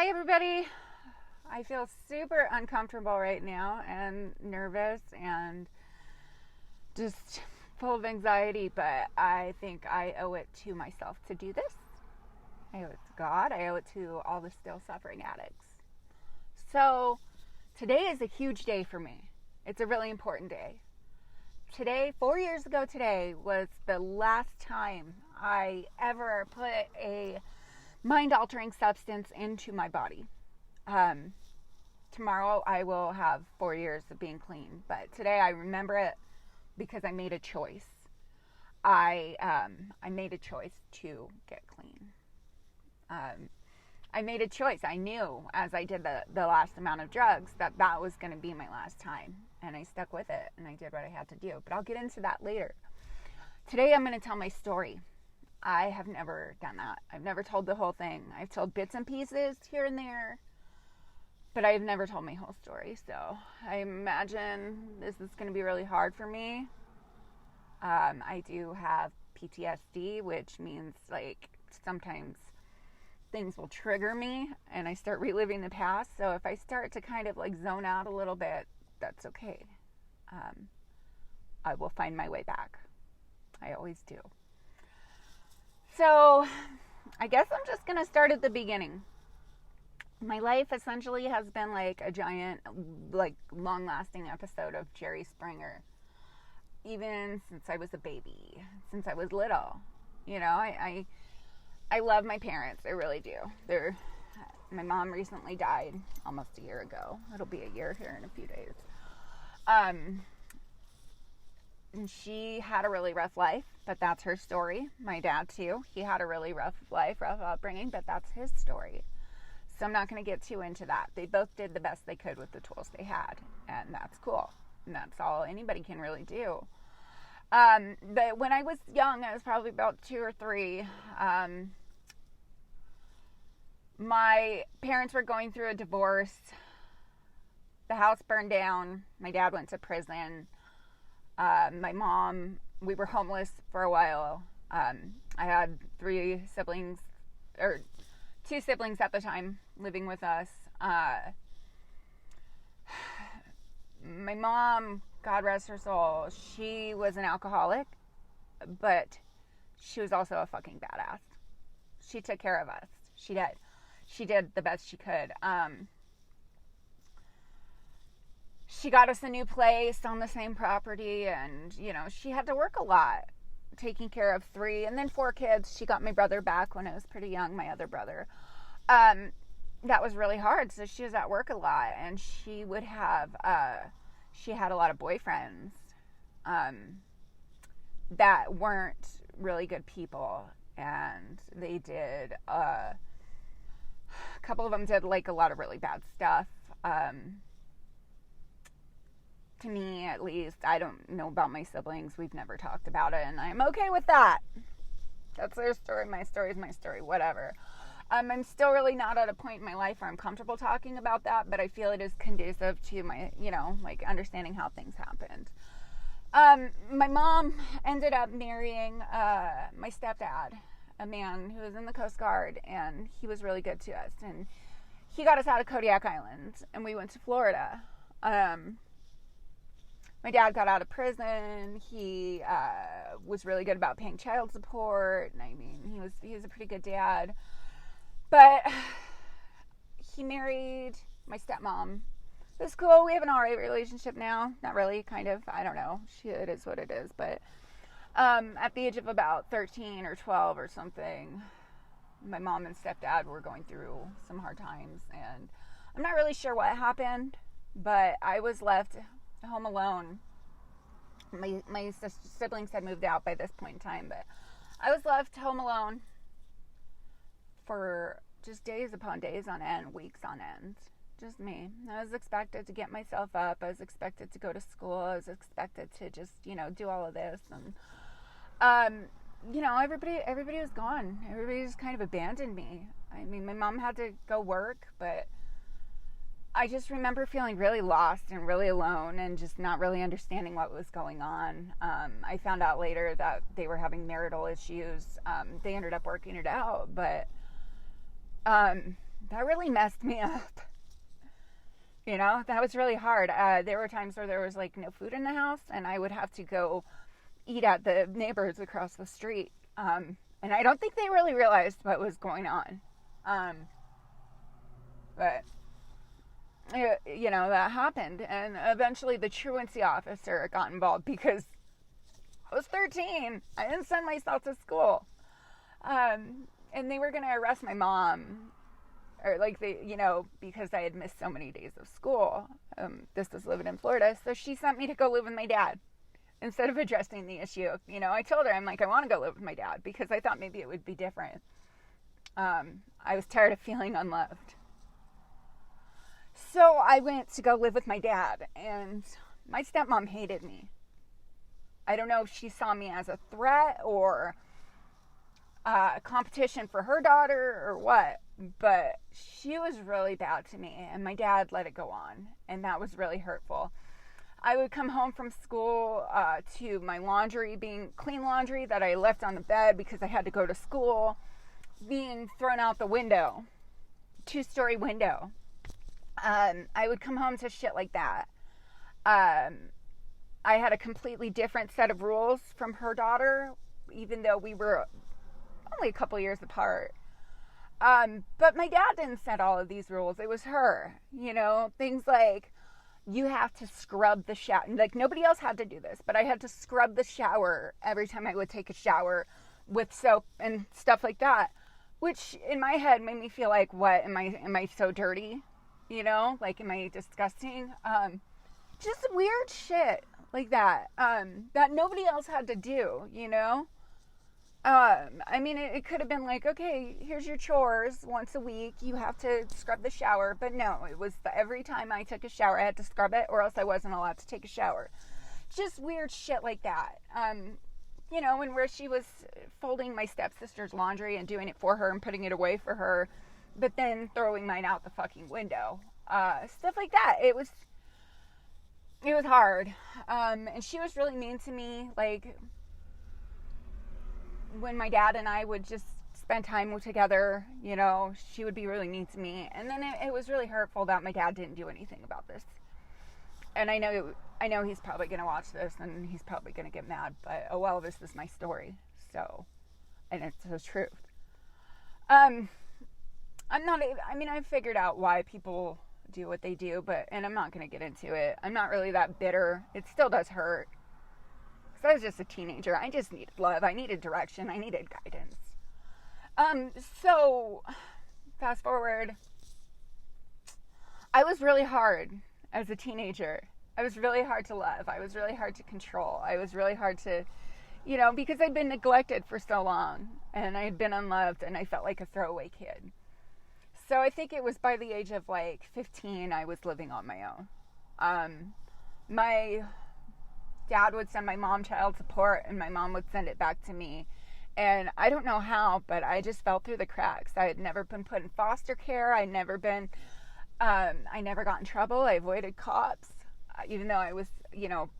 Hi, everybody. I feel super uncomfortable right now and nervous and just full of anxiety, but I think I owe it to myself to do this. I owe it to God. I owe it to all the still suffering addicts. So, today is a huge day for me. It's a really important day. Today, 4 years ago today, was the last time I ever put a mind-altering substance into my body. Tomorrow I will have 4 years of being clean, but today I remember it because I made a choice. I made a choice to get clean. I made a choice. I knew as I did the last amount of drugs that was going to be my last time, and I stuck with it and I did what I had to do. But I'll get into that later. Today I'm going to tell my story. I have never done that. I've never told the whole thing. I've told bits and pieces here and there, but I've never told my whole story. So I imagine this is going to be really hard for me. I do have PTSD, which means like sometimes things will trigger me and I start reliving the past. So if I start to kind of like zone out a little bit, that's okay. I will find my way back. I always do. So, I guess I'm just going to start at the beginning. My life essentially has been like a giant, like long-lasting episode of Jerry Springer. Even since I was a baby, since I was little. You know, I love my parents. I really do. My mom recently died almost a year ago. It'll be a year here in a few days. And she had a really rough life, but that's her story. My dad, too. He had a really rough life, rough upbringing, but that's his story. So I'm not going to get too into that. They both did the best they could with the tools they had, and that's cool. And that's all anybody can really do. But when I was young, I was probably about 2 or 3, my parents were going through a divorce. The house burned down. My dad went to prison. My mom, we were homeless for a while. I had 2 siblings at the time living with us. My mom, God rest her soul, she was an alcoholic, but she was also a fucking badass. She took care of us. She did. She did the best she could. She got us a new place on the same property, and, you know, she had to work a lot, taking care of 3 and then 4 kids. She got my brother back when I was pretty young, my other brother. That was really hard, so she was at work a lot, and she would have, she had a lot of boyfriends that weren't really good people, and they did, a couple of them did, like, a lot of really bad stuff. To me, at least. I don't know about my siblings. We've never talked about it, and I'm okay with that. That's their story. My story is my story. Whatever. I'm still really not at a point in my life where I'm comfortable talking about that, but I feel it is conducive to my, you know, like understanding how things happened. My mom ended up marrying my stepdad, a man who was in the Coast Guard, and he was really good to us. And he got us out of Kodiak Island, and we went to Florida. My dad got out of prison. He was really good about paying child support. And I mean, he was a pretty good dad. But he married my stepmom. It was cool. We have an alright relationship now. Not really, kind of. I don't know. It is what it is. But at the age of about 13 or 12 or something, my mom and stepdad were going through some hard times. And I'm not really sure what happened, but I was left home alone. My siblings had moved out by this point in time, but I was left home alone for just days upon days on end, weeks on end. Just me. I was expected to get myself up. I was expected to go to school. I was expected to just, you know, do all of this. And, you know, everybody was gone. Everybody just kind of abandoned me. I mean, my mom had to go work, but I just remember feeling really lost and really alone and just not really understanding what was going on. I found out later that they were having marital issues. They ended up working it out, but that really messed me up. You know, that was really hard. There were times where there was like no food in the house, and I would have to go eat at the neighbors across the street. And I don't think they really realized what was going on. But, you know, that happened. And eventually the truancy officer got involved because I was 13. I didn't send myself to school. And they were going to arrest my mom. Or like they, you know, because I had missed so many days of school. This was living in Florida. So she sent me to go live with my dad instead of addressing the issue. You know, I told her, I'm like, I want to go live with my dad because I thought maybe it would be different. I was tired of feeling unloved. So I went to go live with my dad, and my stepmom hated me. I don't know if she saw me as a threat or competition for her daughter or what, but she was really bad to me, and my dad let it go on, and that was really hurtful. I would come home from school to my laundry being clean laundry that I left on the bed because I had to go to school being thrown out the window, 2-story window. I would come home to shit like that. I had a completely different set of rules from her daughter, even though we were only a couple years apart. But my dad didn't set all of these rules. It was her. You know, things like you have to scrub the shower. Like, nobody else had to do this, but I had to scrub the shower every time I would take a shower with soap and stuff like that, which in my head made me feel like, what, am I so dirty? You know, like, am I disgusting? Just weird shit like that, that nobody else had to do, you know? I mean, it could have been like, okay, here's your chores once a week. You have to scrub the shower. But no, it was every time I took a shower, I had to scrub it or else I wasn't allowed to take a shower. Just weird shit like that. You know, and where she was folding my stepsister's laundry and doing it for her and putting it away for her, but then throwing mine out the fucking window. Stuff like that. It was hard. And she was really mean to me. Like, when my dad and I would just spend time together, you know, she would be really mean to me. And then it was really hurtful that my dad didn't do anything about this. And I know he's probably going to watch this and he's probably going to get mad, but oh well, this is my story. So, and it's the truth. I figured out why people do what they do, and I'm not going to get into it. I'm not really that bitter. It still does hurt. So I was just a teenager. I just needed love. I needed direction. I needed guidance. So fast forward. I was really hard as a teenager. I was really hard to love. I was really hard to control. I was really hard to, you know, because I'd been neglected for so long and I had been unloved and I felt like a throwaway kid. So I think it was by the age of like 15, I was living on my own. My dad would send my mom child support and my mom would send it back to me. And I don't know how, but I just fell through the cracks. I had never been put in foster care. I never got in trouble. I avoided cops, even though I was, you know,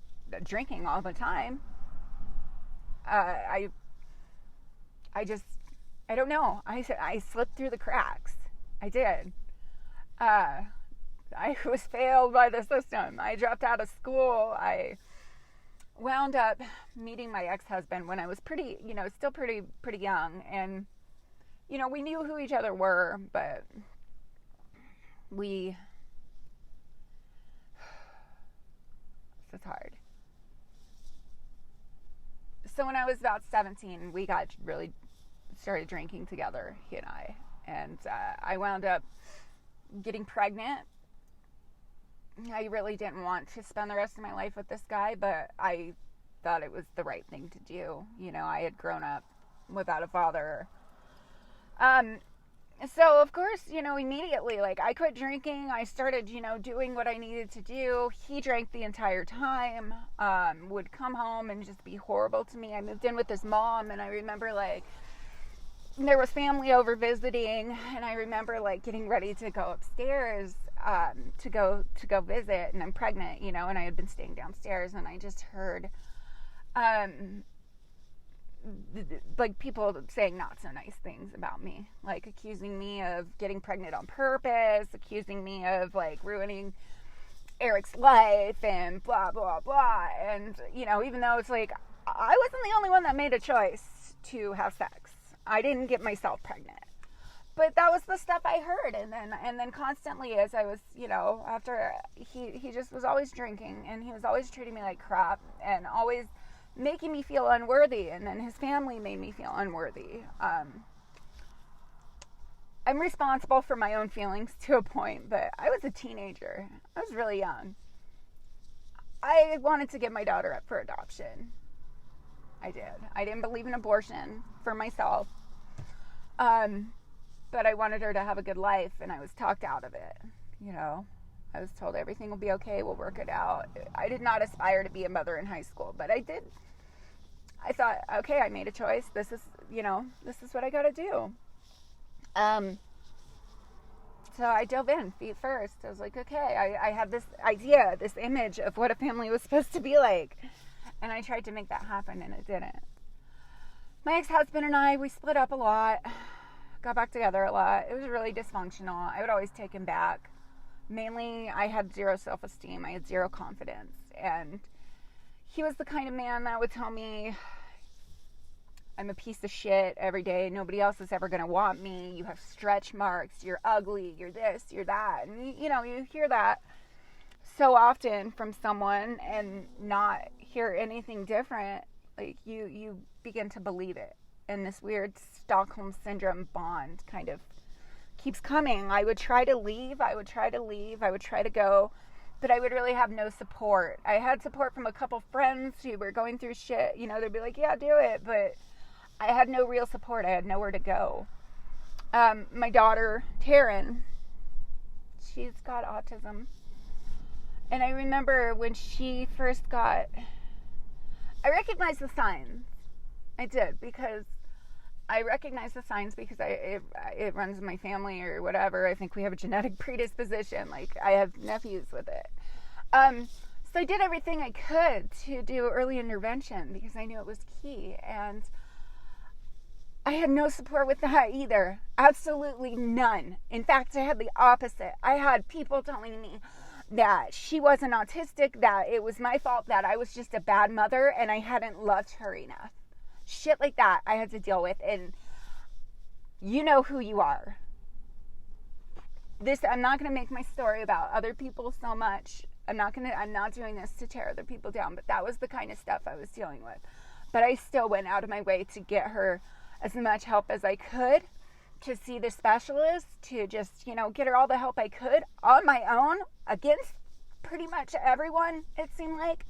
drinking all the time. I don't know. I slipped through the cracks. I did. I was failed by the system. I dropped out of school. I wound up meeting my ex-husband when I was still pretty young. And, you know, we knew who each other were, but this is hard. So when I was about 17, we got really started drinking together, he and I. And I wound up getting pregnant. I really didn't want to spend the rest of my life with this guy, but I thought it was the right thing to do. You know, I had grown up without a father. So, of course, you know, immediately, like, I quit drinking. I started, you know, doing what I needed to do. He drank the entire time, would come home and just be horrible to me. I moved in with his mom, and I remember, like, there was family over visiting, and I remember, like, getting ready to go upstairs to go visit, and I'm pregnant, you know, and I had been staying downstairs, and I just heard like people saying not so nice things about me, like accusing me of getting pregnant on purpose, accusing me of like ruining Eric's life and blah blah blah. And even though it's like I wasn't the only one that made a choice to have sex, I didn't get myself pregnant, but that was the stuff I heard. And then constantly, as I was, after he just was always drinking, and he was always treating me like crap, and always making me feel unworthy, and then his family made me feel unworthy. I'm responsible for my own feelings to a point, but I was a teenager. I was really young. I wanted to get my daughter up for adoption. I did. I didn't believe in abortion for myself. But I wanted her to have a good life, and I was talked out of it. I was told everything will be okay, we'll work it out. I did not aspire to be a mother in high school, but I did. I thought, okay, I made a choice. This is what I gotta do. So I dove in feet first. I was like, okay, I had this idea, this image of what a family was supposed to be like. And I tried to make that happen, and it didn't. My ex-husband and I, we split up a lot, got back together a lot. It was really dysfunctional. I would always take him back. Mainly, I had zero self-esteem. I had zero confidence. And he was the kind of man that would tell me, I'm a piece of shit every day. Nobody else is ever going to want me. You have stretch marks. You're ugly. You're this. You're that. And, you hear that so often from someone and not hear anything different. Like, you begin to believe it. And this weird Stockholm Syndrome bond kind of keeps coming. I would try to leave. I would try to go. But I would really have no support. I had support from a couple friends who were going through shit. They'd be like, yeah, do it. But I had no real support. I had nowhere to go. My daughter, Taryn, she's got autism. And I remember when she first I recognized the signs. I did, because I recognize the signs because it runs in my family or whatever. I think we have a genetic predisposition. Like, I have nephews with it. So I did everything I could to do early intervention because I knew it was key. And I had no support with that either. Absolutely none. In fact, I had the opposite. I had people telling me that she wasn't autistic, that it was my fault, that I was just a bad mother and I hadn't loved her enough. Shit like that I had to deal with, and you know who you are. I'm not going to make my story about other people so much. I'm not doing this to tear other people down, but that was the kind of stuff I was dealing with. But I still went out of my way to get her as much help as I could, to see the specialist, to just, get her all the help I could on my own against pretty much everyone, it seemed like.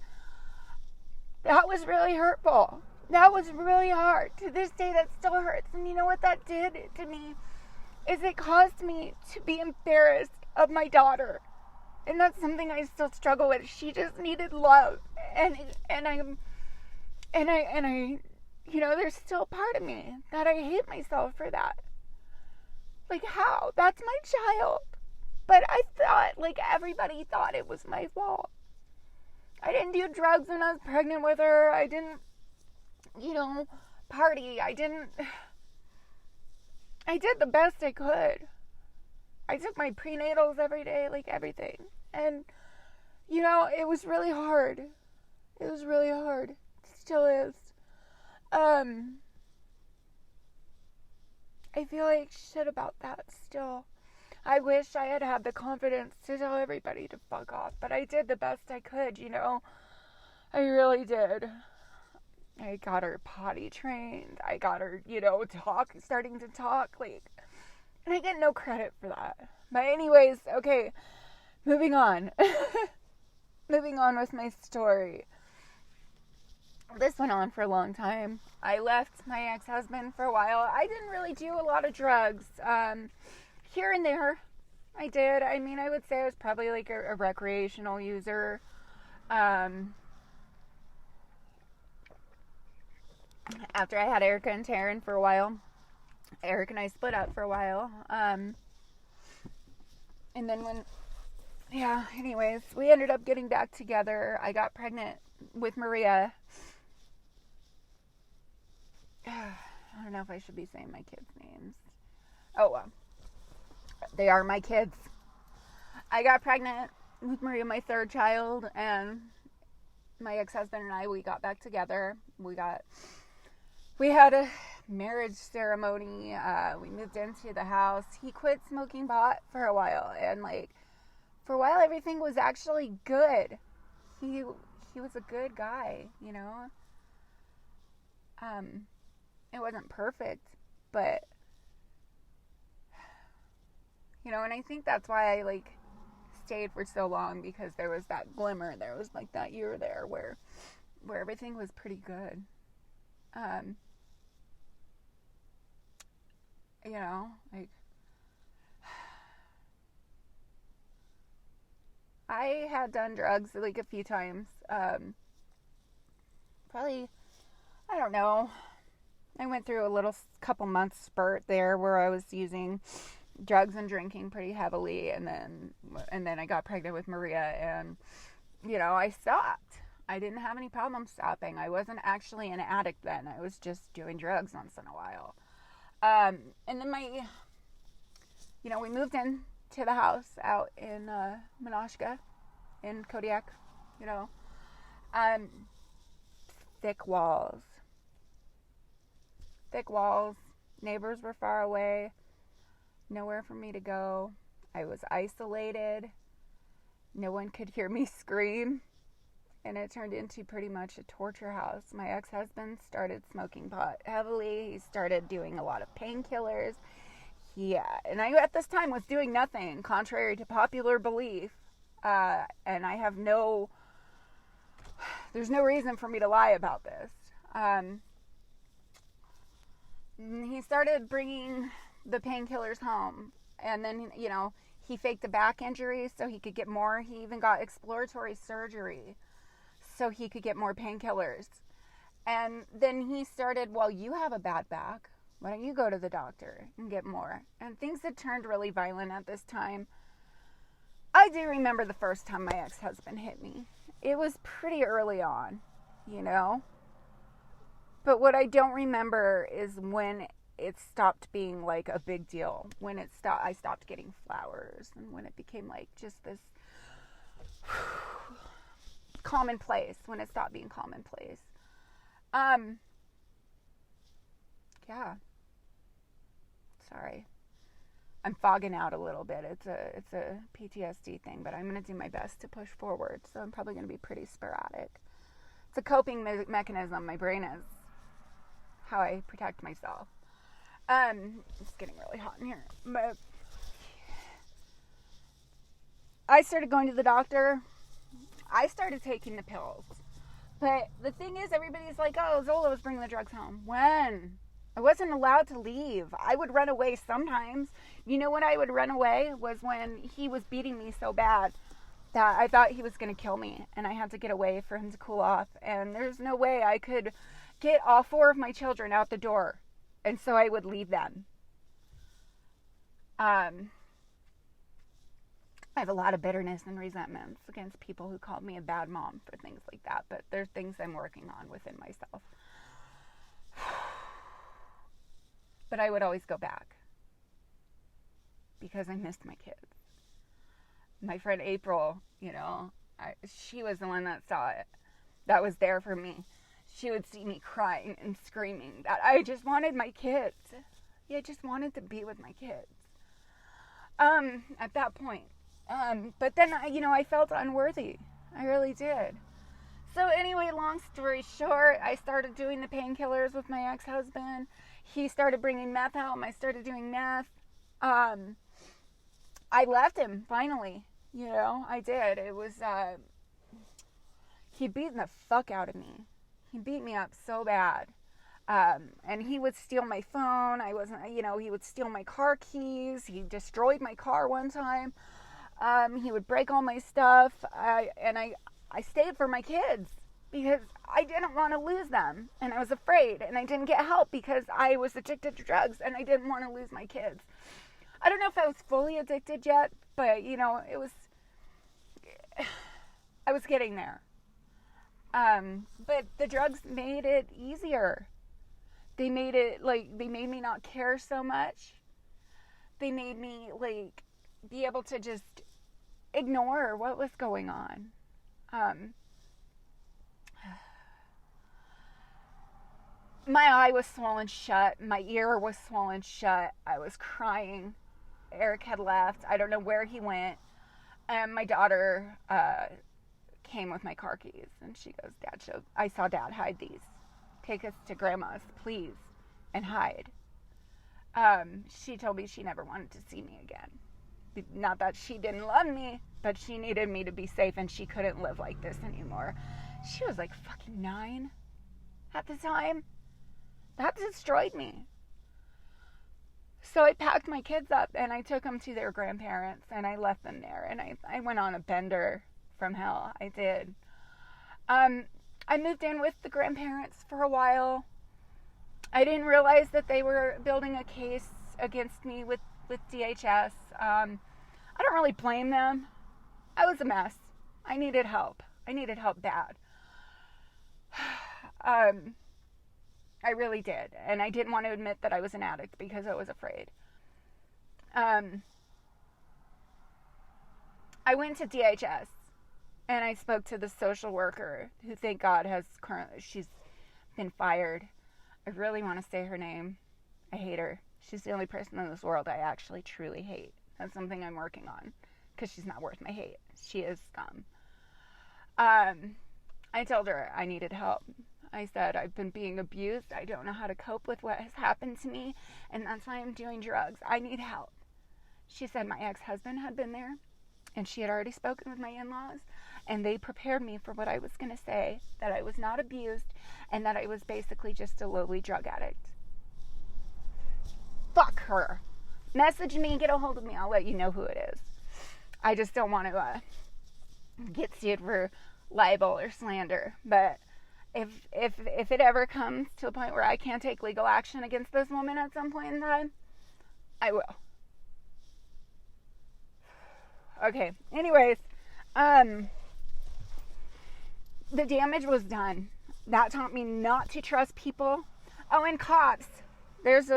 That was really hurtful. That was really hard. To this day, that still hurts. And you know what that did to me? Is it caused me to be embarrassed of my daughter. And that's something I still struggle with. She just needed love. And there's still part of me that I hate myself for that. Like, how? That's my child. But I thought, like, everybody thought it was my fault. I didn't do drugs when I was pregnant with her. I didn't, party. I did the best I could. I took my prenatals every day, like everything. And, it was really hard. It was really hard. It still is. I feel like shit about that still. I wish I had had the confidence to tell everybody to fuck off, but I did the best I could, I really did. I got her potty trained. I got her, starting to talk, and I get no credit for that. But anyways, okay, moving on. Moving on with my story. This went on for a long time. I left my ex-husband for a while. I didn't really do a lot of drugs. Here and there, I did. I mean, I would say I was probably like a recreational user. After I had Erica and Taryn for a while, Eric and I split up for a while. And then anyways, we ended up getting back together. I got pregnant with Maria. don't know if I should be saying my kids' names. Oh, well. They are my kids. I got pregnant with Maria, my third child, and my ex-husband and I, we got back together. We had a marriage ceremony. We moved into the house. He quit smoking pot for a while, and for a while everything was actually good. He was a good guy, you know. It wasn't perfect, but you know, and I think that's why I stayed for so long, because there was that glimmer. There was that year there where everything was pretty good. You know, I had done drugs a few times. Probably, I don't know. I went through a couple months spurt there where I was using drugs and drinking pretty heavily, and then I got pregnant with Maria, and you know, I stopped. I didn't have any problem stopping. I wasn't actually an addict then. I was just doing drugs once in a while. And then we moved in to the house out in Menasha in Kodiak, you know. Thick walls. Neighbors were far away. Nowhere for me to go. I was isolated. No one could hear me scream. And it turned into pretty much a torture house. My ex-husband started smoking pot heavily. He started doing a lot of painkillers. And I at this time was doing nothing, contrary to popular belief. And I have there's no reason for me to lie about this. He started bringing the painkillers home, and then, you know, he faked a back injury so he could get more. He even got exploratory surgery so he could get more painkillers. And then he started, well, you have a bad back. Why don't you go to the doctor and get more? And things had turned really violent at this time. I do remember the first time my ex-husband hit me. It was pretty early on, you know. But what I don't remember is when it stopped being a big deal. When I stopped getting flowers, and when it became just this commonplace. When it stopped being commonplace. Yeah. Sorry. I'm fogging out a little bit. It's a PTSD thing, but I'm going to do my best to push forward. So I'm probably going to be pretty sporadic. It's a coping mechanism. My brain is how I protect myself. It's getting really hot in here. But I started going to the doctor. I started taking the pills. But the thing is, everybody's like, oh, Zola was bringing the drugs home. When? I wasn't allowed to leave. I would run away sometimes. You know when I would run away was when he was beating me so bad that I thought he was going to kill me. And I had to get away for him to cool off. And there's no way I could get all 4 of my children out the door. And so I would leave them. I have a lot of bitterness and resentments against people who called me a bad mom for things like that. But there's things I'm working on within myself. But I would always go back. Because I missed my kids. My friend April, you know, she was the one that saw it. That was there for me. She would see me crying and screaming that I just wanted my kids. Yeah, I just wanted to be with my kids. At that point. But then, I felt unworthy. I really did. So anyway, long story short, I started doing the painkillers with my ex-husband. He started bringing meth home. I started doing meth. I left him, finally. I did. It was, he beat the fuck out of me. He beat me up so bad. And he would steal my phone. He would steal my car keys. He destroyed my car one time. He would break all my stuff. I stayed for my kids because I didn't want to lose them. And I was afraid. And I didn't get help because I was addicted to drugs and I didn't want to lose my kids. I don't know if I was fully addicted yet, but, I was getting there. But the drugs made it easier. They made it, like, they made me not care so much. They made me, like, be able to just ignore what was going on. My eye was swollen shut. My ear was swollen shut. I was crying. Eric had left. I don't know where he went. And my daughter came with my car keys. And she goes, Dad, I saw Dad hide these. Take us to Grandma's, please, and hide. She told me she never wanted to see me again. Not that she didn't love me, but she needed me to be safe, and she couldn't live like this anymore. She was like fucking 9 at the time. That destroyed me. So I packed my kids up, and I took them to their grandparents, and I left them there, and I went on a bender from hell. I did. I moved in with the grandparents for a while. I didn't realize that they were building a case against me with DHS. I don't really blame them. I was a mess. I needed help. I needed help bad. I really did. And I didn't want to admit that I was an addict because I was afraid. I went to DHS and I spoke to the social worker who, thank God, she's been fired. I really want to say her name. I hate her. She's the only person in this world I actually truly hate. That's something I'm working on because she's not worth my hate. She is scum. I told her I needed help. I said, I've been being abused. I don't know how to cope with what has happened to me, and that's why I'm doing drugs. I need help. She said my ex-husband had been there, and she had already spoken with my in-laws, and they prepared me for what I was going to say, that I was not abused, and that I was basically just a lowly drug addict. Fuck her. Message me, get a hold of me. I'll let you know who it is. I just don't want to get sued for libel or slander, but if it ever comes to a point where I can't take legal action against this woman at some point in time, I will. Okay, anyways, the damage was done. That taught me not to trust people. Oh, and cops. There's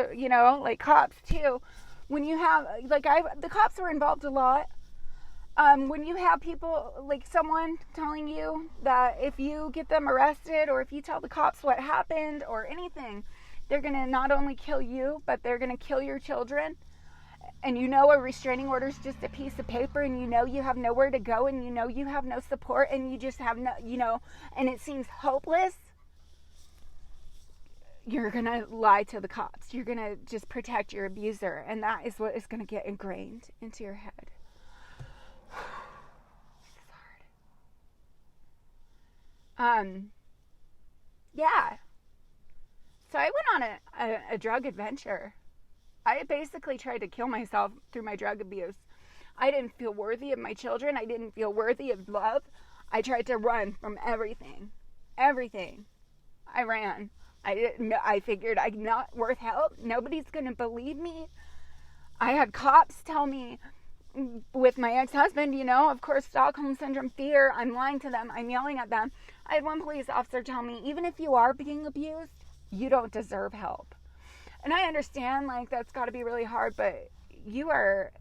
cops too. When you have, the cops were involved a lot. When you have people, like someone telling you that if you get them arrested or if you tell the cops what happened or anything, they're going to not only kill you, but they're going to kill your children. And a restraining order is just a piece of paper, and you have nowhere to go, and you have no support, and you just have no, and it seems hopeless. You're going to lie to the cops. You're going to just protect your abuser, and that is what is going to get ingrained into your head. This is hard. Yeah. So I went on a drug adventure. I basically tried to kill myself through my drug abuse. I didn't feel worthy of my children. I didn't feel worthy of love. I tried to run from everything. Everything. I ran. I figured I'm not worth help. Nobody's going to believe me. I had cops tell me with my ex-husband, of course, Stockholm Syndrome fear. I'm lying to them. I'm yelling at them. I had one police officer tell me, even if you are being abused, you don't deserve help. And I understand, that's got to be really hard, but you are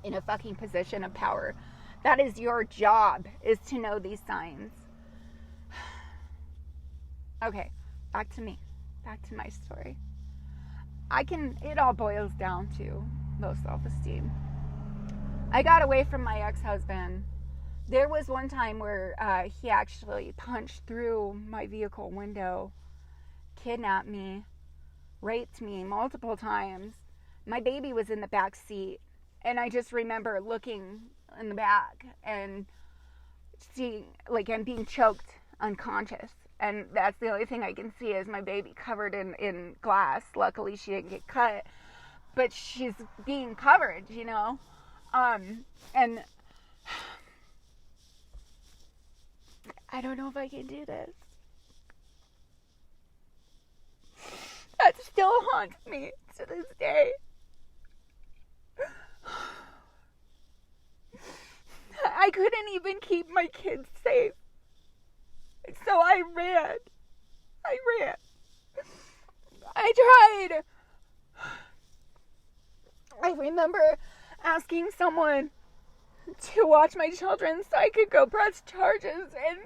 in a fucking position of power. That is your job, is to know these signs. Okay, back to me. Back to my story. It all boils down to low self-esteem. I got away from my ex-husband. There was one time where he actually punched through my vehicle window, kidnapped me, raped me multiple times. My baby was in the back seat, and I just remember looking in the back and seeing, and being choked unconscious. And that's the only thing I can see is my baby covered in glass. Luckily, she didn't get cut, but she's being covered, and I don't know if I can do this. That still haunts me to this day. I couldn't even keep my kids safe. So I ran. I tried. I remember asking someone to watch my children so I could go press charges, and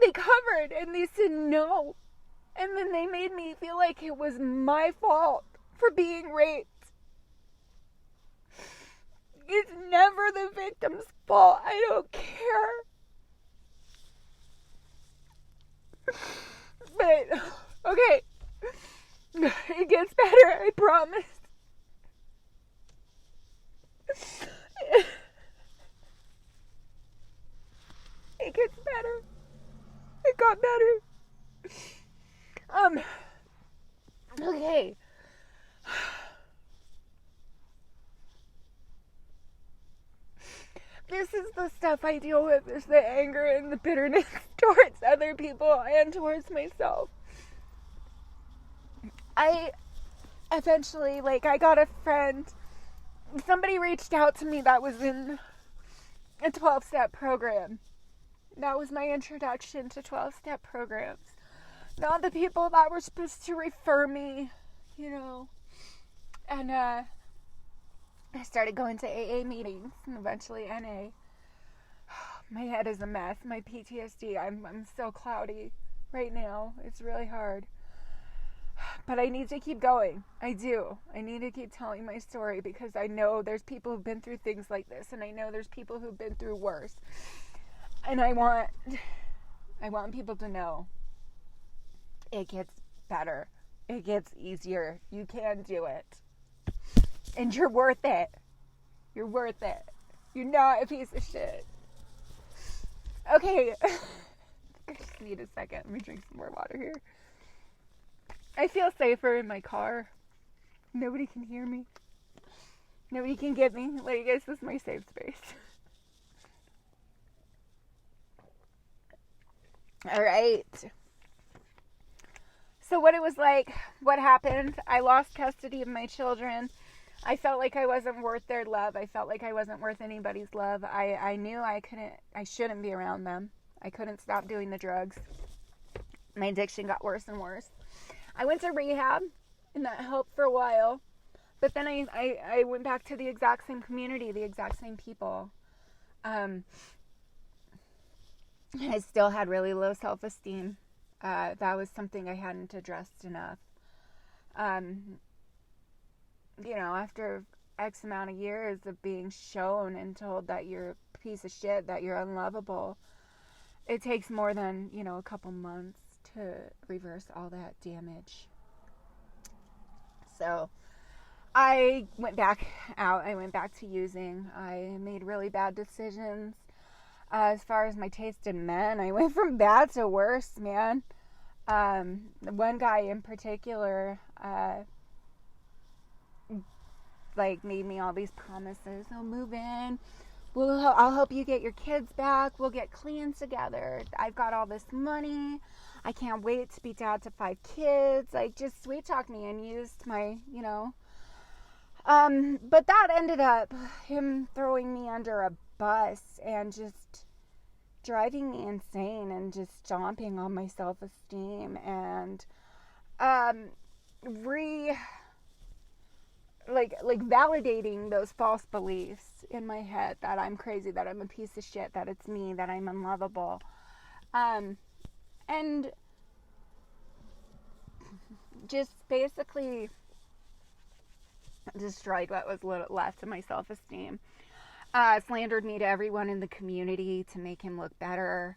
they covered, and they said no. And then they made me feel like it was my fault for being raped. It's never the victim's fault. I don't care. But, okay. It gets better, I promise. It gets better. It got better. Okay. This is the stuff I deal with, is the anger and the bitterness towards other people and towards myself. I eventually, I got a friend. Somebody reached out to me that was in a 12-step program. That was my introduction to 12-step programs. Not the people that were supposed to refer me, And I started going to AA meetings and eventually NA. My head is a mess. My PTSD, I'm so cloudy right now. It's really hard. But I need to keep going. I do. I need to keep telling my story because I know there's people who've been through things like this, and I know there's people who've been through worse. And I want people to know it gets better. It gets easier. You can do it. And you're worth it. You're worth it. You're not a piece of shit. Okay. I just need a second. Let me drink some more water here. I feel safer in my car. Nobody can hear me. Nobody can get me. This is my safe space. Alright. So what it was like, what happened, I lost custody of my children. I felt like I wasn't worth their love. I felt like I wasn't worth anybody's love. I knew I shouldn't be around them. I couldn't stop doing the drugs. My addiction got worse and worse. I went to rehab, and that helped for a while. But then I went back to the exact same community, the exact same people. I still had really low self-esteem. That was something I hadn't addressed enough. After X amount of years of being shown and told that you're a piece of shit, that you're unlovable, it takes more than, a couple months to reverse all that damage. So I went back out. I went back to using. I made really bad decisions. As far as my taste in men, I went from bad to worse, man. One guy in particular, made me all these promises. I'll move in. I'll help you get your kids back. We'll get clean together. I've got all this money. I can't wait to be dad to 5 kids. Just sweet talked me and used my, But that ended up him throwing me under a bus and just driving me insane and just stomping on my self-esteem and validating those false beliefs in my head that I'm crazy, that I'm a piece of shit, that it's me, that I'm unlovable. And just basically destroyed what was left of my self-esteem. Slandered me to everyone in the community to make him look better.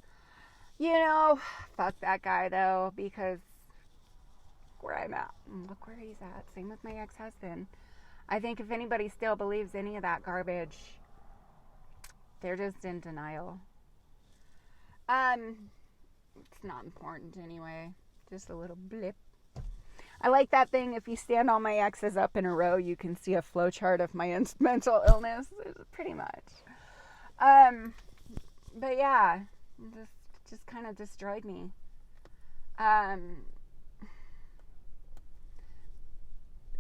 Fuck that guy though, because where I'm at, look where he's at. Same with my ex-husband. I think if anybody still believes any of that garbage, they're just in denial. It's not important anyway. Just a little blip. I like that thing. If you stand all my exes up in a row, you can see a flowchart of my mental illness. Pretty much. But yeah, just kind of destroyed me.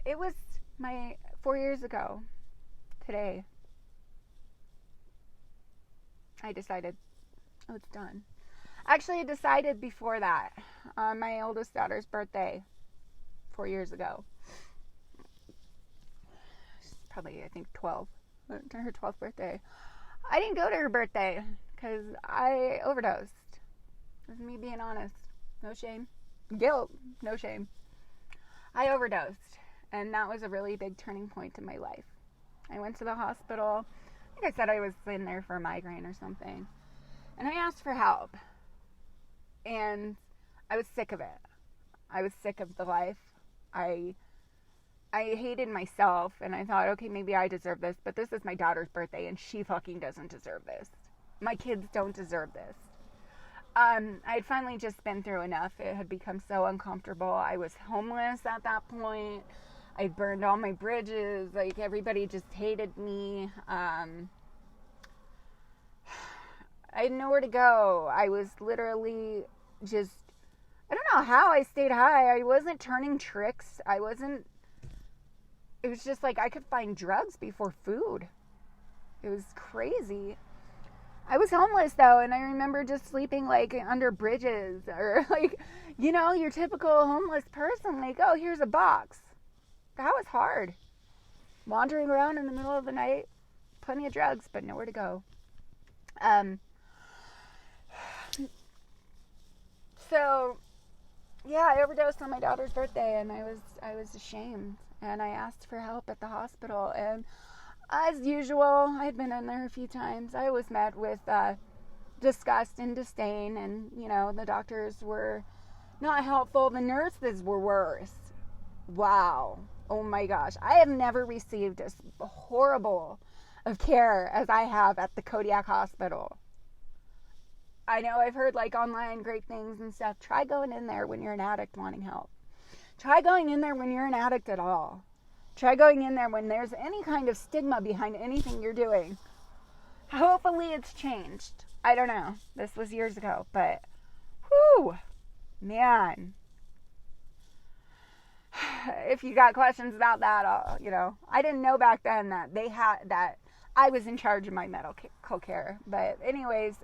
It was my 4 years ago today. I decided, it's done. Actually, I decided before that, on my oldest daughter's birthday. 4 years ago. She's probably, I think, 12. Her 12th birthday. I didn't go to her birthday because I overdosed. That's me being honest. No shame. Guilt. No shame. I overdosed. And that was a really big turning point in my life. I went to the hospital. I think I said I was in there for a migraine or something. And I asked for help. And I was sick of it. I was sick of the life. I hated myself, and I thought, okay, maybe I deserve this, but this is my daughter's birthday, and she fucking doesn't deserve this. My kids don't deserve this. I had finally just been through enough. It had become so uncomfortable. I was homeless at that point. I burned all my bridges. Like, everybody just hated me. I had nowhere to go. I was literally just, I don't know how I stayed high. I wasn't turning tricks. It was just like I could find drugs before food. It was crazy. I was homeless though, and I remember just sleeping like under bridges or like, you know, your typical homeless person. Like, oh, here's a box. That was hard. Wandering around in the middle of the night, plenty of drugs, but nowhere to go. So, yeah, I overdosed on my daughter's birthday, and I was ashamed. And I asked for help at the hospital. And as usual, I had been in there a few times. I was met with disgust and disdain. And, you know, the doctors were not helpful. The nurses were worse. Wow. Oh, my gosh. I have never received as horrible of care as I have at the Kodiak Hospital. I know I've heard, like, online great things and stuff. Try going in there when you're an addict wanting help. Try going in there when you're an addict at all. Try going in there when there's any kind of stigma behind anything you're doing. Hopefully it's changed. I don't know. This was years ago, but whew, man. If you got questions about that, you know, I didn't know back then that I was in charge of my medical care. But anyways,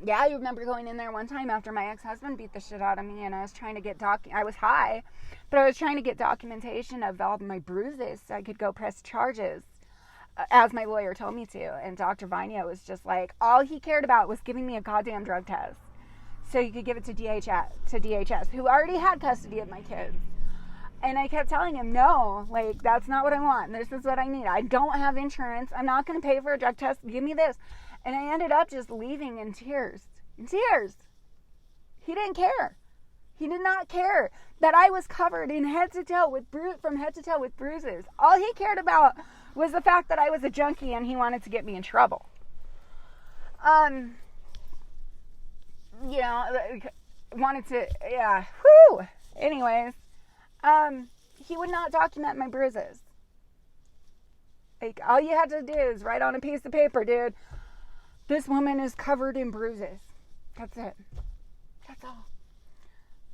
yeah, I remember going in there one time after my ex-husband beat the shit out of me, and I was trying to get I was high, but I was trying to get documentation of all my bruises so I could go press charges, as my lawyer told me to. And Dr. Vania was just like, all he cared about was giving me a goddamn drug test so you could give it to DHS, who already had custody of my kids. And I kept telling him, no, like, that's not what I want. This is what I need. I don't have insurance. I'm not going to pay for a drug test. Give me this. And I ended up just leaving in tears. In tears. He didn't care. He did not care that I was covered in head to toe from head to toe with bruises. All he cared about was the fact that I was a junkie and he wanted to get me in trouble. You know, wanted to, yeah, whew. Anyways, he would not document my bruises. Like, all you had to do is write on a piece of paper, dude, this woman is covered in bruises. That's it. That's all.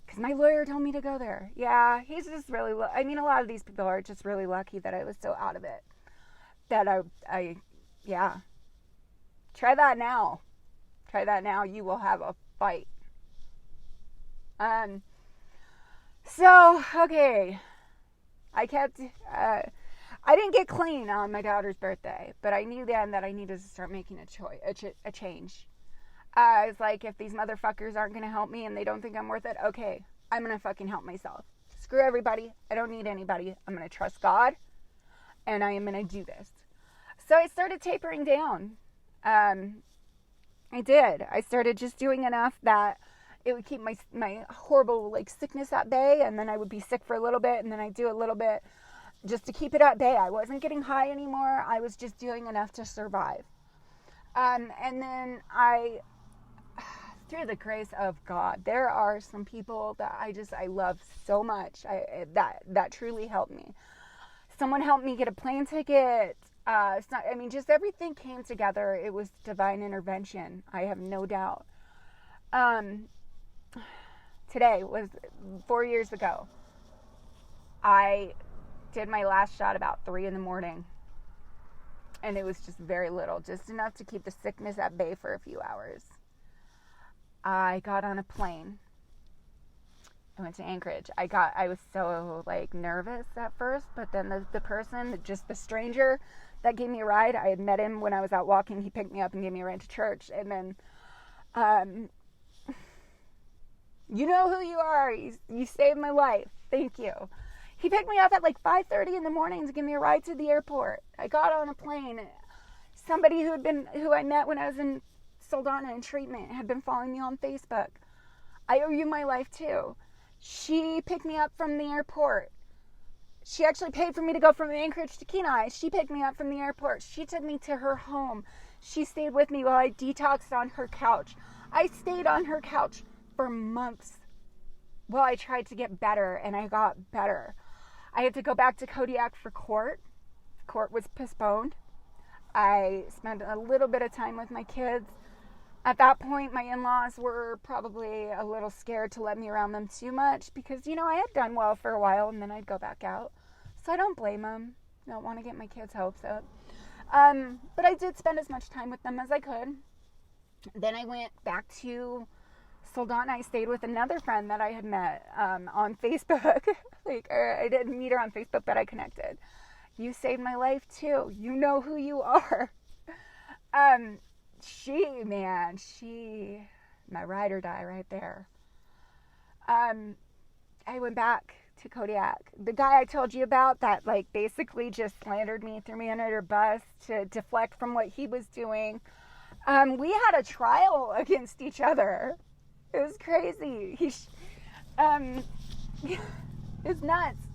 Because my lawyer told me to go there. Yeah, he's just really, I mean, a lot of these people are just really lucky that I was so out of it. That yeah. Try that now. Try that now. You will have a fight. So, okay. I didn't get clean on my daughter's birthday, but I knew then that I needed to start making a change. I was like, if these motherfuckers aren't going to help me and they don't think I'm worth it, okay, I'm going to fucking help myself. Screw everybody. I don't need anybody. I'm going to trust God, and I am going to do this. So I started tapering down. I did. I started just doing enough that it would keep my horrible, like, sickness at bay, and then I would be sick for a little bit, and then I'd do a little bit just to keep it at bay. I wasn't getting high anymore. I was just doing enough to survive. And then through the grace of God, there are some people that I love so much that truly helped me. Someone helped me get a plane ticket. Just everything came together. It was divine intervention. I have no doubt. Today was 4 years ago. I did my last shot about 3 a.m. And it was just very little, just enough to keep the sickness at bay for a few hours. I got on a plane I went to Anchorage. I was so like nervous at first, but then the person, just the stranger that gave me a ride, I had met him when I was out walking. He picked me up and gave me a ride to church. And then, you know who you are. You saved my life. Thank you. He picked me up at like 5:30 in the morning to give me a ride to the airport. I got on a plane. Somebody who I met when I was in Soldana in treatment had been following me on Facebook. I owe you my life too. She picked me up from the airport. She actually paid for me to go from Anchorage to Kenai. She picked me up from the airport. She took me to her home. She stayed with me while I detoxed on her couch. I stayed on her couch for months while I tried to get better, and I got better. I had to go back to Kodiak for court. Court was postponed. I spent a little bit of time with my kids. At that point, my in-laws were probably a little scared to let me around them too much because, I had done well for a while and then I'd go back out. So I don't blame them. I don't want to get my kids' hopes up. But I did spend as much time with them as I could. Then I went back to Soldana. I stayed with another friend that I had met on Facebook. I didn't meet her on Facebook, but I connected. You saved my life too. You know who you are. She, my ride or die right there. I went back to Kodiak. The guy I told you about that basically just slandered me, threw me under a bus to deflect from what he was doing. We had a trial against each other. It was crazy. It's nuts.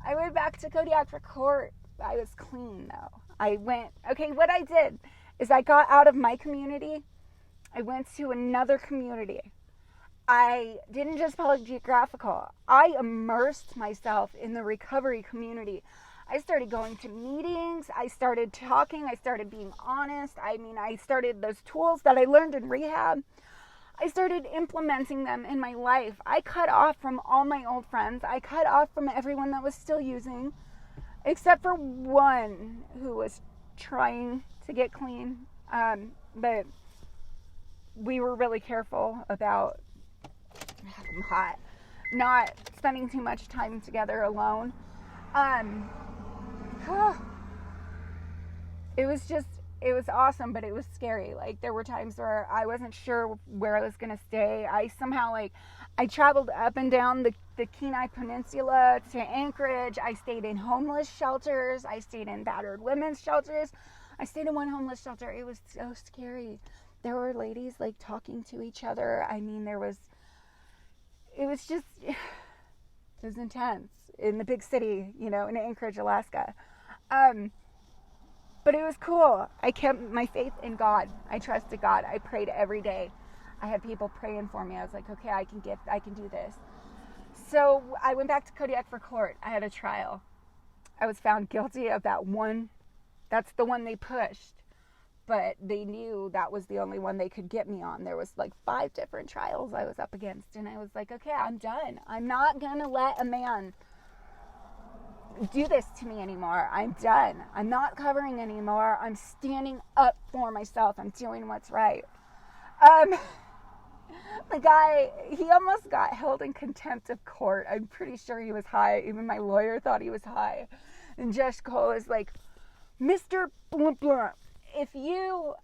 I went back to Kodiak for court. I was clean though. What I did is I got out of my community. I went to another community. I didn't just follow geographical. I immersed myself in the recovery community. I started going to meetings. I started talking. I started being honest. I started those tools that I learned in rehab. I started implementing them in my life. I cut off from all my old friends. I cut off from everyone that was still using, except for one who was trying to get clean. But we were really careful about not spending too much time together alone. It was awesome, but it was scary. There were times where I wasn't sure where I was going to stay. I traveled up and down the Kenai Peninsula to Anchorage. I stayed in homeless shelters. I stayed in battered women's shelters. I stayed in one homeless shelter. It was so scary. There were ladies talking to each other. It was intense in the big city, in Anchorage, Alaska. But it was cool. I kept my faith in God. I trusted God. I prayed every day. I had people praying for me. I was like, okay, I can do this. So I went back to Kodiak for court. I had a trial. I was found guilty of that one. That's the one they pushed. But they knew that was the only one they could get me on. There was 5 different trials I was up against. And I was like, okay, I'm done. I'm not going to let a man do this to me anymore. I'm done. I'm not covering anymore. I'm standing up for myself. I'm doing what's right. The guy, he almost got held in contempt of court. I'm pretty sure he was high. Even my lawyer thought he was high. And Judge Cole is like, Mr. Blunt Blunt, if you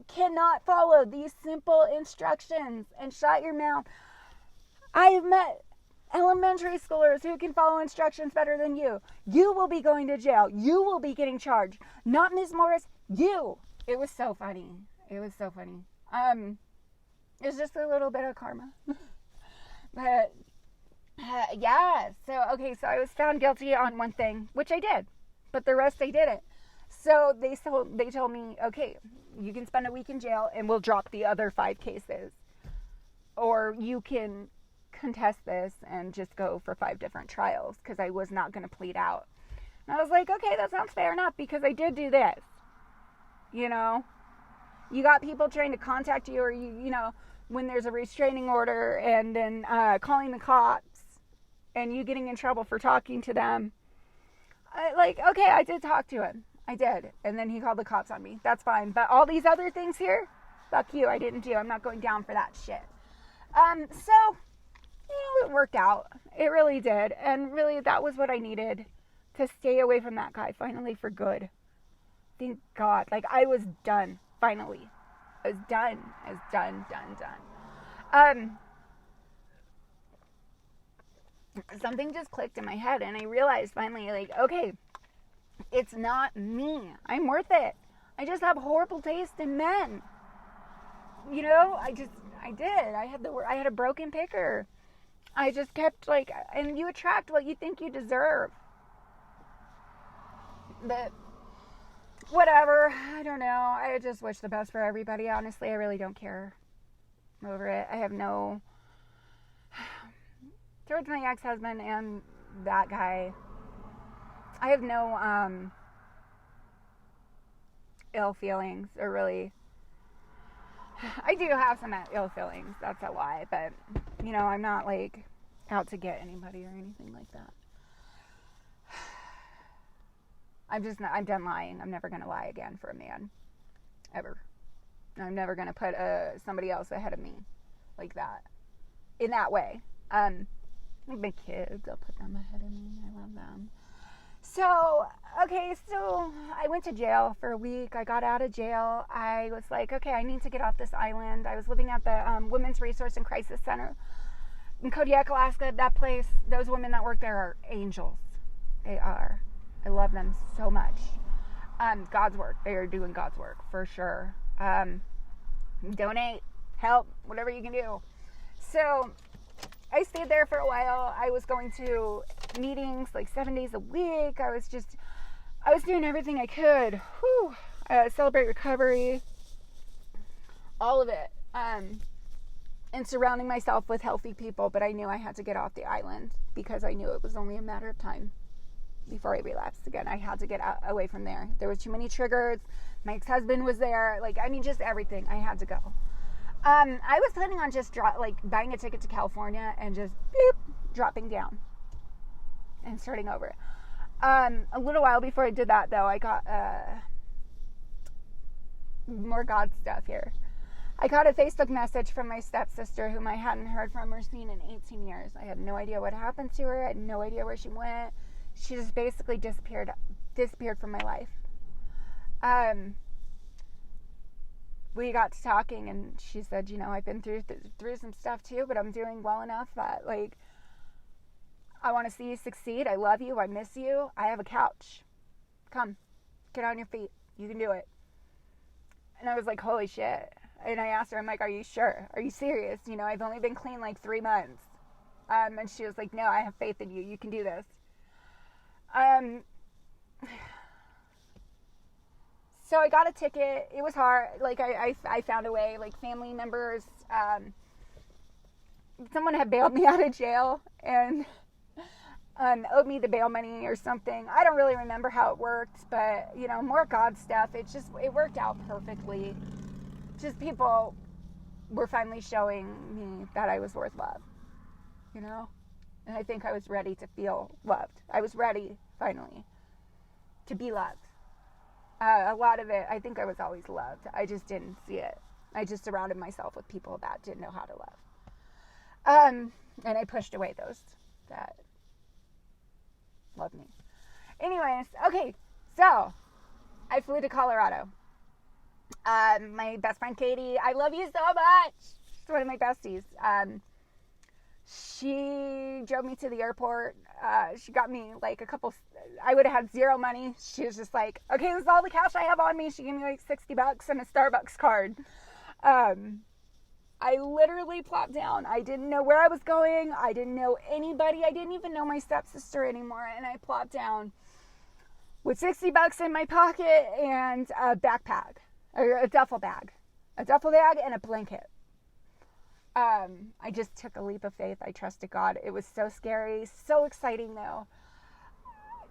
cannot follow these simple instructions and shut your mouth, I have met elementary schoolers who can follow instructions better than you. You will be going to jail. You will be getting charged. Not Ms. Morris, you. It was so funny. It's just a little bit of karma. But, yeah. So I was found guilty on one thing, which I did. But the rest I didn't. So they told me, okay, you can spend a week in jail and we'll drop the other 5 cases. Or you can contest this and just go for 5 different trials, because I was not going to plead out. And I was like, okay, that sounds fair enough, because I did do this. You got people trying to contact you, or when there's a restraining order, and then calling the cops and you getting in trouble for talking to them. Okay, I did talk to him. I did. And then he called the cops on me. That's fine. But all these other things here, fuck you. I didn't do. I'm not going down for that shit. So it worked out. It really did. And really, that was what I needed to stay away from that guy finally for good. Thank God. Like, I was done, finally. I was done. I was done. Something just clicked in my head, and I realized finally, like, okay, it's not me. I'm worth it. I just have horrible taste in men. You know, I did. I had a broken picker. I just kept, like, and you attract what you think you deserve. But whatever, I don't know. I just wish the best for everybody. Honestly, I really don't care over it. I have no, towards my ex-husband and that guy, I have no ill feelings, or really, I do have some ill feelings, that's a lie, but, you know, I'm not, like, out to get anybody or anything like that. I'm done lying. I'm never going to lie again for a man. Ever. I'm never going to put somebody else ahead of me like that. In that way. Like my kids, I'll put them ahead of me. I love them. So I went to jail for a week. I got out of jail. I was like, okay, I need to get off this island. I was living at the Women's Resource and Crisis Center in Kodiak, Alaska. That place, those women that work there are angels. They are. I love them so much. God's work. They are doing God's work for sure. Donate, help, whatever you can do. So I stayed there for a while. I was going to meetings like 7 days a week. I was doing everything I could. Celebrate recovery. All of it. And surrounding myself with healthy people. But I knew I had to get off the island because I knew it was only a matter of time before I relapsed again. I had to get away from there. There was too many triggers. My ex-husband was there. Just everything. I had to go. I was planning on just buying a ticket to California and just dropping down and starting over. A little while before I did that, though, I got more God stuff here. I got a Facebook message from my stepsister, whom I hadn't heard from or seen in 18 years. I had no idea what happened to her. I had no idea where she went. She just basically disappeared from my life. We got to talking, and she said, you know, I've been through some stuff too, but I'm doing well enough that, like, I want to see you succeed. I love you. I miss you. I have a couch. Come, get on your feet. You can do it. And I was like, holy shit. And I asked her, I'm like, are you sure? Are you serious? You know, I've only been clean like 3 months. And she was like, no, I have faith in you. You can do this. So I got a ticket. It was hard. Like, I found a way. Like, family members, someone had bailed me out of jail and owed me the bail money or something. I don't really remember how it worked, but, you know, more God stuff. It worked out perfectly. Just people were finally showing me that I was worth love, you know? And I think I was ready to feel loved. I was ready, finally, to be loved. A lot of it, I think I was always loved. I just didn't see it. I just surrounded myself with people that didn't know how to love. And I pushed away those that loved me. Anyways, okay, so I flew to Colorado. My best friend Katie, I love you so much. She's one of my besties. She drove me to the airport. She got me like I would have had zero money. She was just like, okay, this is all the cash I have on me. She gave me like $60 and a Starbucks card. I literally plopped down. I didn't know where I was going. I didn't know anybody. I didn't even know my stepsister anymore. And I plopped down with $60 in my pocket and a backpack, or a duffel bag and a blanket. I just took a leap of faith. I trusted God. It was so scary, so exciting though.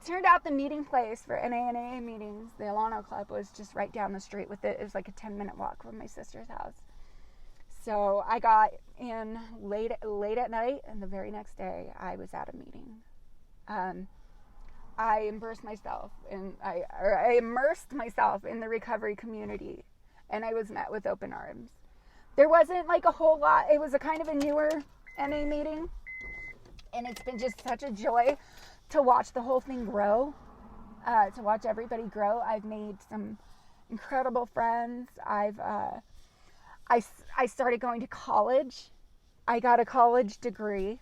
It turned out the meeting place for NA and AA meetings, the Alano Club, was just right down the street with it. It was like a 10-minute walk from my sister's house. So I got in late at night, and the very next day I was at a meeting. I immersed myself in the recovery community, and I was met with open arms. There wasn't like a whole lot. It was a kind of a newer NA meeting. And it's been just such a joy to watch the whole thing grow, to watch everybody grow. I've made some incredible friends. I started going to college. I got a college degree,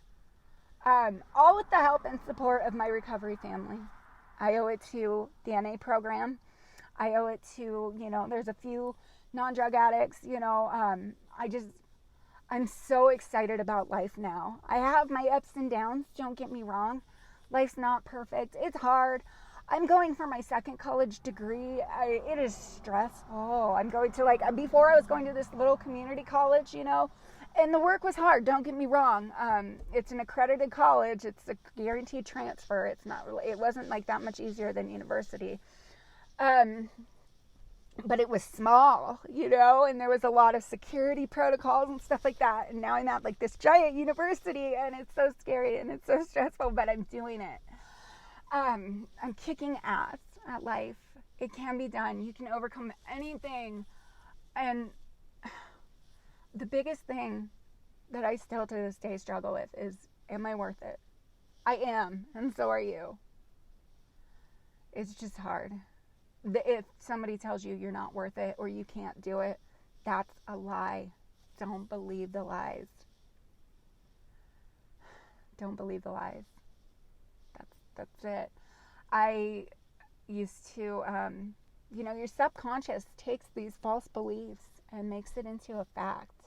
all with the help and support of my recovery family. I owe it to the NA program. I owe it to, there's a few non-drug addicts, I'm so excited about life now. I have my ups and downs, don't get me wrong. Life's not perfect. It's hard. I'm going for my second college degree. It is stressful. I'm going to, before I was going to this little community college, and the work was hard, don't get me wrong. It's an accredited college. It's a guaranteed transfer. It wasn't that much easier than university. But it was small, and there was a lot of security protocols and stuff like that. And now I'm at this giant university, and it's so scary and it's so stressful, but I'm doing it. I'm kicking ass at life. It can be done. You can overcome anything. And the biggest thing that I still to this day struggle with is, am I worth it? I am, and so are you. It's just hard. If somebody tells you you're not worth it or you can't do it, that's a lie. Don't believe the lies. Don't believe the lies. That's it. I used to, your subconscious takes these false beliefs and makes it into a fact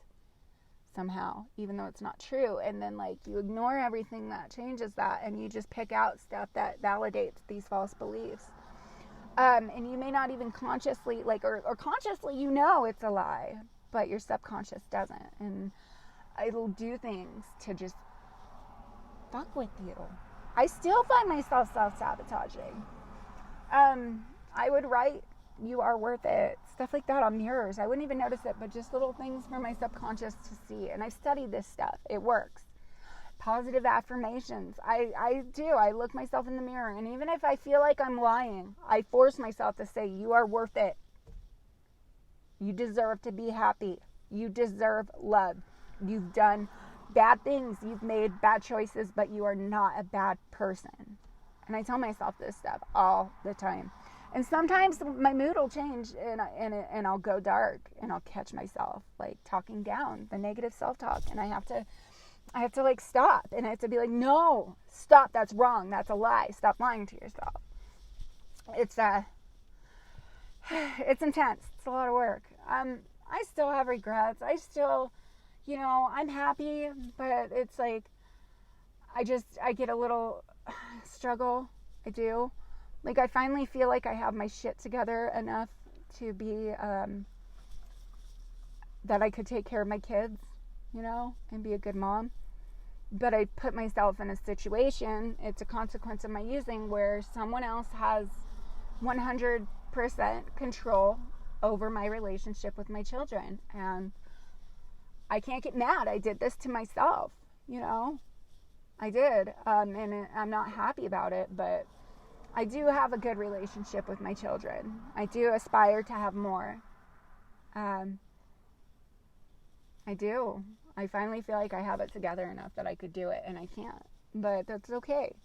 somehow, even though it's not true. And then you ignore everything that changes that, and you just pick out stuff that validates these false beliefs. And you may not even consciously, or consciously, it's a lie, but your subconscious doesn't. And it'll do things to just fuck with you. I still find myself self-sabotaging. I would write, "You are worth it," stuff like that on mirrors. I wouldn't even notice it, but just little things for my subconscious to see. And I've studied this stuff. It works. Positive affirmations. I do. I look myself in the mirror, and even if I feel like I'm lying, I force myself to say, "You are worth it. You deserve to be happy. You deserve love. You've done bad things. You've made bad choices, but you are not a bad person." And I tell myself this stuff all the time. And sometimes my mood will change, and I'll go dark, and I'll catch myself talking down the negative self-talk, and I have to stop, and I have to be no, stop, that's wrong, that's a lie, stop lying to yourself. It's intense, it's a lot of work. I still have regrets, I still, I'm happy, but it's I get a little struggle, I do. I finally feel I have my shit together enough to be, that I could take care of my kids, and be a good mom. But I put myself in a situation, it's a consequence of my using, where someone else has 100% control over my relationship with my children. And I can't get mad. I did this to myself, I did. And I'm not happy about it, but I do have a good relationship with my children. I do aspire to have more. I do. I finally feel I have it together enough that I could do it, and I can't. But that's okay.